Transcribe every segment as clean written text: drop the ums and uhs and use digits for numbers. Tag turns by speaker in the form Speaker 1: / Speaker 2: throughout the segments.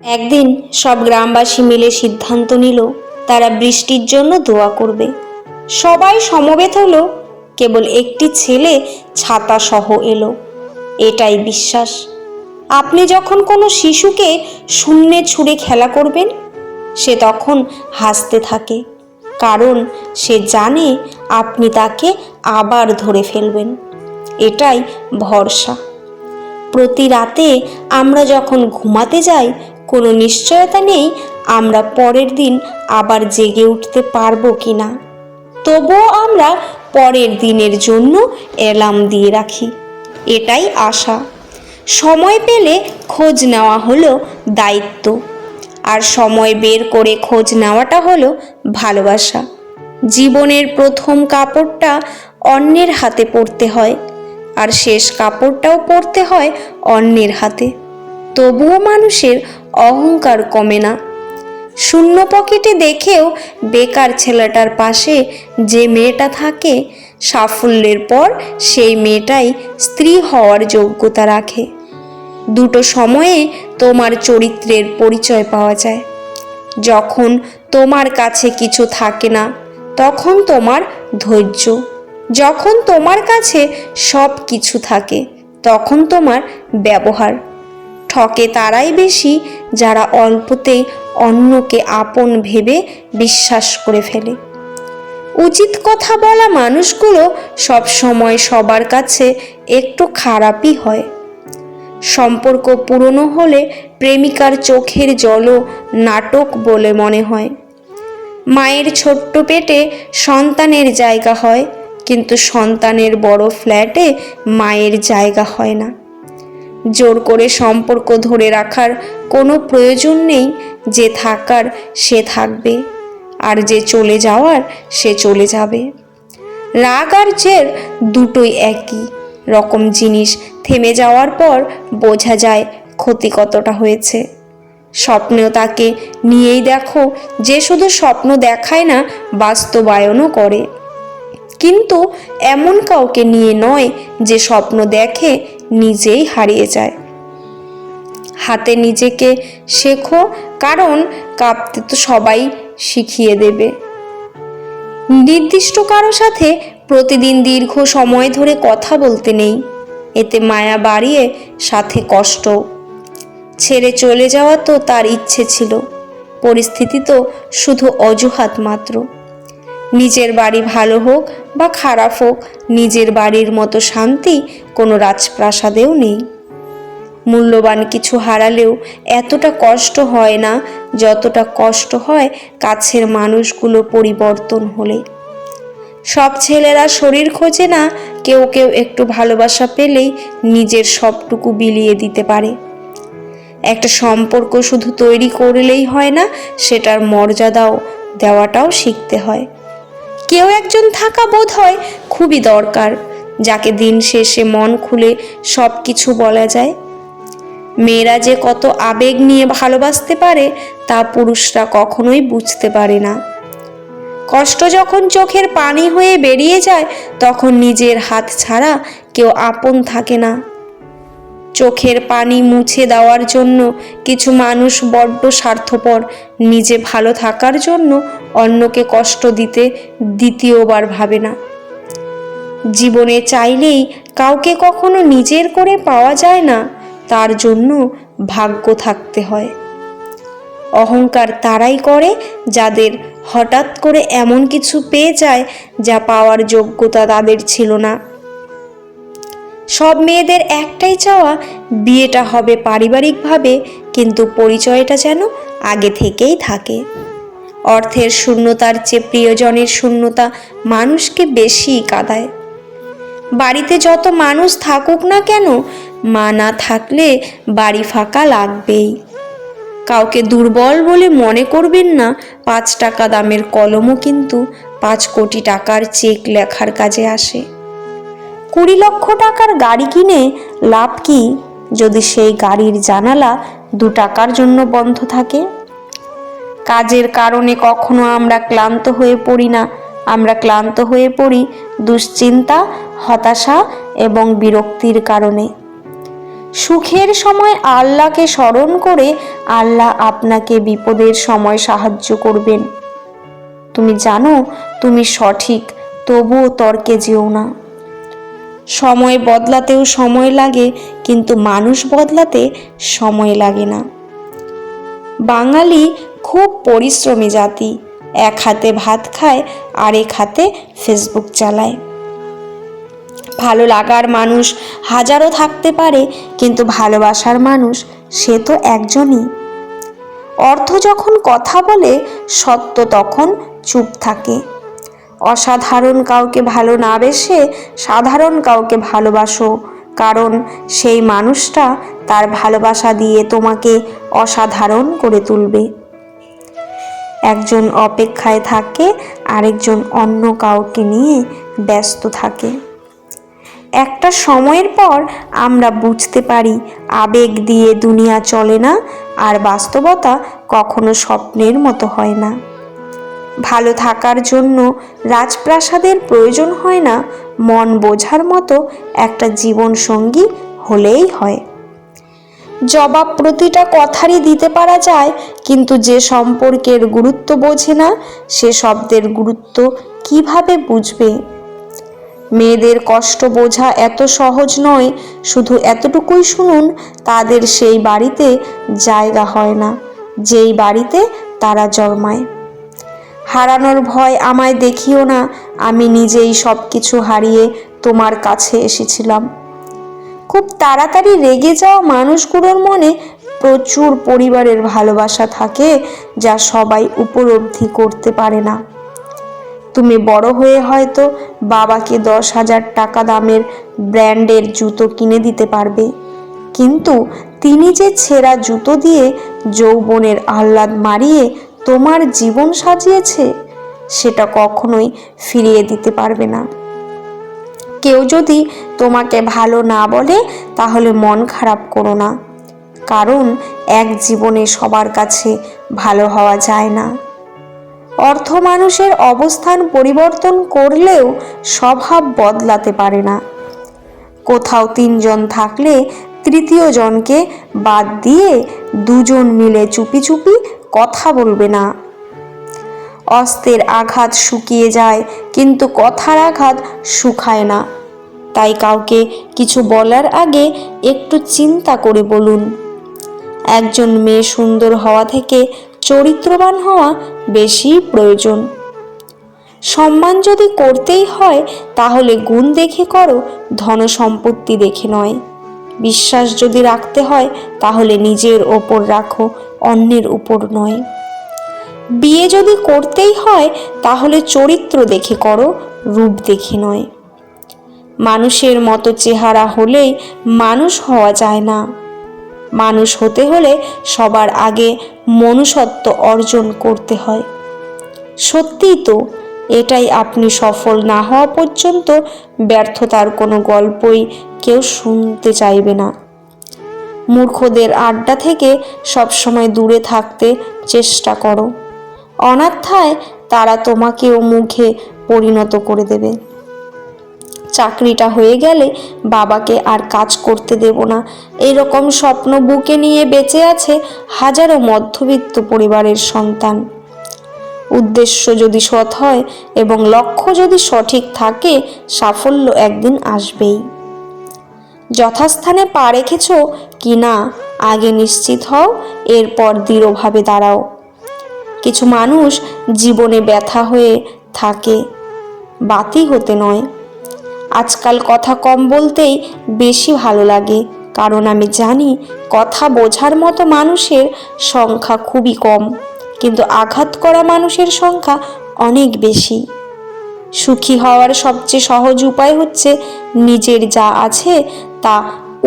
Speaker 1: একদিন সব গ্রামবাসী মিলে সিদ্ধান্ত নিল তারা বৃষ্টির জন্য দোয়া করবে। সবাই সমবেত হলো, কেবল একটি ছেলে ছাতা সহ এলো। এটাই বিশ্বাস। আপনি যখন কোনো শিশুকে শূন্যে ছুঁড়ে খেলা করবেন, সে তখন হাসতে থাকে, কারণ সে জানে আপনি তাকে আবার ধরে ফেলবেন। এটাই ভরসা। প্রতি রাতে আমরা যখন ঘুমাতে যাই, কোনো নিশ্চয়তা নেই আমরা পরের দিন আবার জেগে উঠতে পারবো কিনা। তবুও আমরা পরের দিনের জন্য অ্যালার্ম দিয়ে রাখি। এটাই আশা। সময় পেলে খোঁজ নেওয়া হলো দায়িত্ব, আর সময় বের করে খোঁজ নেওয়াটা হলো ভালোবাসা। জীবনের প্রথম কাপড়টা অন্যের হাতে পরতে হয়, আর শেষ কাপড়টাও পরতে হয় অন্যের হাতে। তবুও মানুষের অহংকার কমে না। শূন্য পকেটে দেখেও বেকার ছেলেটার পাশে যে মেয়েটা থাকে, সাফল্যের পর সেই মেয়েটাই স্ত্রী হওয়ার যোগ্যতা রাখে। দুটো সময়ে তোমার চরিত্রের পরিচয় পাওয়া যায়। যখন তোমার কাছে কিছু থাকে না, তখন তোমার ধৈর্য। যখন তোমার কাছে সব কিছু থাকে, তখন তোমার ব্যবহার। ঠকে তারাই বেশি যারা অল্পতেই অন্যকে আপন ভেবে বিশ্বাস করে ফেলে। উচিত কথা বলা মানুষগুলো সব সময় সবার কাছে একটু খারাপই হয়। সম্পর্ক পুরনো হলে প্রেমিকার চোখের জলও নাটক বলে মনে হয়। মায়ের ছোট্ট পেটে সন্তানের জায়গা হয়, কিন্তু সন্তানের বড় ফ্ল্যাটে মায়ের জায়গা হয় না। জোর করে সম্পর্ক ধরে রাখার কোনো প্রয়োজন নেই। যে থাকার সে থাকবে, আর যে চলে যাওয়ার সে চলে যাবে। রাগ আর জের দুটোই একই রকম জিনিস। থেমে যাওয়ার পর বোঝা যায় ক্ষতি কতটা হয়েছে। স্বপ্নেও তাকে নিয়েই দেখো যে শুধু স্বপ্ন দেখায় না, বাস্তবায়নও করে। কিন্তু এমন কাউকে নিয়ে নয় যে স্বপ্ন দেখে নিজেই হারিয়ে যায়। হাতে নিজেকে শেখো, কারণ কাঁপতে তো সবাই শিখিয়ে দেবে। নির্দিষ্ট কারো সাথে প্রতিদিন দীর্ঘ সময় ধরে কথা বলতে নেই। এতে মায়া বাড়িয়ে সাথে কষ্ট। ছেড়ে চলে যাওয়া তো তার ইচ্ছে ছিল, পরিস্থিতি তো শুধু অজুহাত মাত্র। নিজের বাড়ি ভালো হোক বা খারাপ হোক, নিজের বাড়ির মতো শান্তি কোনো রাজপ্রাসাদেও নেই। মূল্যবান কিছু হারালেও এতটা কষ্ট হয় না যতটা কষ্ট হয় কাছের মানুষগুলো পরিবর্তন হলে। সব ছেলেরা শরীর খোঁজে না, কেউ কেউ একটু ভালোবাসা পেলেই নিজের সবটুকু বিলিয়ে দিতে পারে। একটা সম্পর্ক শুধু তৈরি করলেই হয় না, সেটার মর্যাদাও দেওয়াটাও শিখতে হয়। কেউ একজন থাকা বোধ হয় খুবই দরকার, যাকে দিন শেষে মন খুলে সব কিছু বলা যায়। মেয়েরা যে কত আবেগ নিয়ে ভালোবাসতে পারে তা পুরুষরা কখনোই বুঝতে পারে না। কষ্ট যখন চোখের পানি হয়ে বেরিয়ে যায়, তখন নিজের হাত ছাড়া কেউ আপন থাকে না। চোখের পানি মুছে দেওয়ার জন্য কিছু মানুষ বড্ড স্বার্থপর। নিজে ভালো থাকার জন্য অন্যকে কষ্ট দিতে দ্বিতীয়বার ভাবে না। জীবনে চাইলেই কাউকে কখনো নিজের করে পাওয়া যায় না, তার জন্য ভাগ্য থাকতে হয়। অহংকার তারাই করে যাদের হঠাৎ করে এমন কিছু পেয়ে যায় যা পাওয়ার যোগ্যতা তাদের ছিল না। সব মেয়েদের একটাই চাওয়া, বিয়েটা হবে পারিবারিকভাবে, কিন্তু পরিচয়টা যেন আগে থেকেই থাকে। অর্থের শূন্যতার চেয়ে প্রিয়জনের শূন্যতা মানুষকে বেশি কাঁদায়। বাড়িতে যত মানুষ থাকুক না কেন, মা না থাকলে বাড়ি ফাঁকা লাগবেই। কাউকে দুর্বল বলে মনে করবেন না। 5 টাকা দামের কলমও কিন্তু 5 কোটি টাকার চেক লেখার কাজে আসে। 20 লক্ষ টাকার গাড়ি কিনে লাভ কি যদি সেই গাড়ির জানালা 2 টাকার জন্য বন্ধ থাকে? কাজের কারণে কখনো আমরা ক্লান্ত হয়ে পড়ি না, আমরা ক্লান্ত হয়ে পড়ি দুশ্চিন্তা, হতাশা এবং বিরক্তির কারণে। সুখের সময় আল্লাহকে স্মরণ করে আল্লাহ আপনাকে বিপদের সময় সাহায্য করবেন। তুমি জানো তুমি সঠিক, তবুও তর্কে যেও না। সময় বদলাতেও সময় লাগে, কিন্তু মানুষ বদলাতে সময় লাগে না। বাঙালি খুব পরিশ্রমী জাতি। এক হাতে ভাত খায়, আরেক হাতে ফেসবুক চালায়। ভালো লাগার মানুষ হাজারো থাকতে পারে, কিন্তু ভালোবাসার মানুষ সে তো একজনই। অর্থ যখন কথা বলে, সত্য তখন চুপ থাকে। অসাধারণ কাউকে ভালো না বেসে সাধারণ কাউকে ভালোবাসো, কারণ সেই মানুষটা তার ভালোবাসা দিয়ে তোমাকে অসাধারণ করে তুলবে। একজন অপেক্ষায় থাকে, আরেকজন অন্য কাউকে নিয়ে ব্যস্ত থাকে। একটা সময়ের পর আমরা বুঝতে পারি আবেগ দিয়ে দুনিয়া চলে না, আর বাস্তবতা কখনো স্বপ্নের মতো হয় না। ভালো থাকার জন্য রাজপ্রাসাদের প্রয়োজন হয় না, মন বোঝার মতো একটা জীবন সঙ্গী হলেই হয়। জবাব প্রতিটা কথারই দিতে পারা যায়, কিন্তু যে সম্পর্কের গুরুত্ব বোঝে না, সে শব্দের গুরুত্ব কিভাবে বুঝবে? মেয়েদের কষ্ট বোঝা এত সহজ নয়। শুধু এতটুকুই শুনুন, তাদের সেই বাড়িতে জায়গা হয় না যেই বাড়িতে তারা জন্মায়। হারানোর ভয় আমায় দেখিও না, আমি নিজেই সব কিছু হারিয়ে তোমার কাছে এসেছিলাম। খুব তাড়াতাড়ি রেগে যাওয়া মানুষগুলোর মনে প্রচুর পরিবারের ভালোবাসা থাকে, যা সবাই উপলব্ধি করতে পারে না। তুমি বড় হয়ে হয়তো বাবাকে 10,000 টাকা দামের ব্র্যান্ডের জুতো কিনে দিতে পারবে, কিন্তু তিনি যে ছেঁড়া জুতো দিয়ে যৌবনের আহ্লাদ মারিয়ে তোমার জীবন সাজিয়েছে, সেটা কখনোই ফিরিয়ে দিতে পারবে না। কেউ যদি তোমাকে ভালো না বলে, তাহলে মন খারাপ করো না, কারণ এক জীবনে সবার কাছে ভালো হওয়া যায় না। অর্থ মানুষের অবস্থান পরিবর্তন করলেও স্বভাব বদলাতে পারে না। কোথাও 3 জন থাকলে তৃতীয় জনকে বাদ দিয়ে 2 জন মিলে চুপি চুপি কথা বলবে না। অস্ত্রের আঘাত শুকিয়ে যায়, কিন্তু কথার আঘাত শুকায় না। তাই কাউকে কিছু বলার আগে একটু চিন্তা করে বলুন। একজন মেয়ে সুন্দর হওয়া থেকে চরিত্রবান হওয়া বেশি প্রয়োজন। সম্মান যদি করতেই হয়, তাহলে গুণ দেখে করো, ধন সম্পত্তি দেখে নয়। বিশ্বাস যদি রাখতে হয়, তাহলে নিজের ওপর রাখো, অন্যের উপর নয়। বিয়ে যদি করতেই হয়, তাহলে চরিত্র দেখে করো, রূপ দেখে নয়। মানুষের মতো চেহারা হলেই মানুষ হওয়া যায় না। মানুষ হতে হলে সবার আগে মনুষ্যত্ব অর্জন করতে হয়। সত্যিই তো, এটাই। আপনি সফল না হওয়া পর্যন্ত ব্যর্থতার কোনো গল্পই কেউ শুনতে চাইবে না। মূর্খদের আড্ডা থেকে সবসময় দূরে থাকতে চেষ্টা করো, অন্যথায় তারা তোমাকেও মুখে পরিণত করে দেবে। চাকরিটা হয়ে গেলে বাবাকে আর কাজ করতে দেব না, এরকম স্বপ্ন বুকে নিয়ে বেঁচে আছে হাজারো মধ্যবিত্ত পরিবারের সন্তান। উদ্দেশ্য যদি সৎ হয় এবং লক্ষ্য যদি সঠিক থাকে, সাফল্য একদিন আসবেই। যথাস্থানে পা রেখেছ কি না আগে নিশ্চিত হও, এরপর দৃঢ়ভাবে দাঁড়াও। কিছু মানুষ জীবনে ব্যথা হয়ে থাকে, বাতি হতে নয়। আজকাল কথা কম বলতেই বেশি ভালো লাগে, কারণ আমি জানি কথা বোঝার মতো মানুষের সংখ্যা খুবই কম, কিন্তু আঘাত করা মানুষের সংখ্যা অনেক বেশি। সুখী হওয়ার সবচেয়ে সহজ উপায় হচ্ছে নিজের যা আছে তা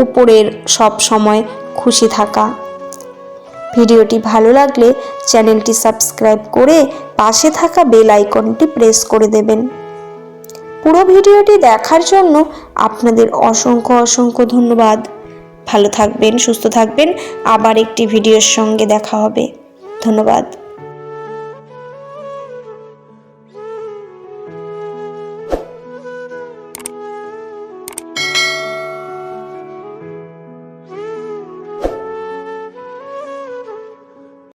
Speaker 1: উপরের সব সময় খুশি থাকা। ভিডিওটি ভালো লাগলে চ্যানেলটি সাবস্ক্রাইব করে পাশে থাকা বেল আইকনটি প্রেস করে দেবেন। পুরো ভিডিওটি দেখার জন্য আপনাদের অসংখ্য অসংখ্য ধন্যবাদ। ভালো থাকবেন, সুস্থ থাকবেন। আবার একটি ভিডিওর সঙ্গে দেখা হবে। ধন্যবাদ।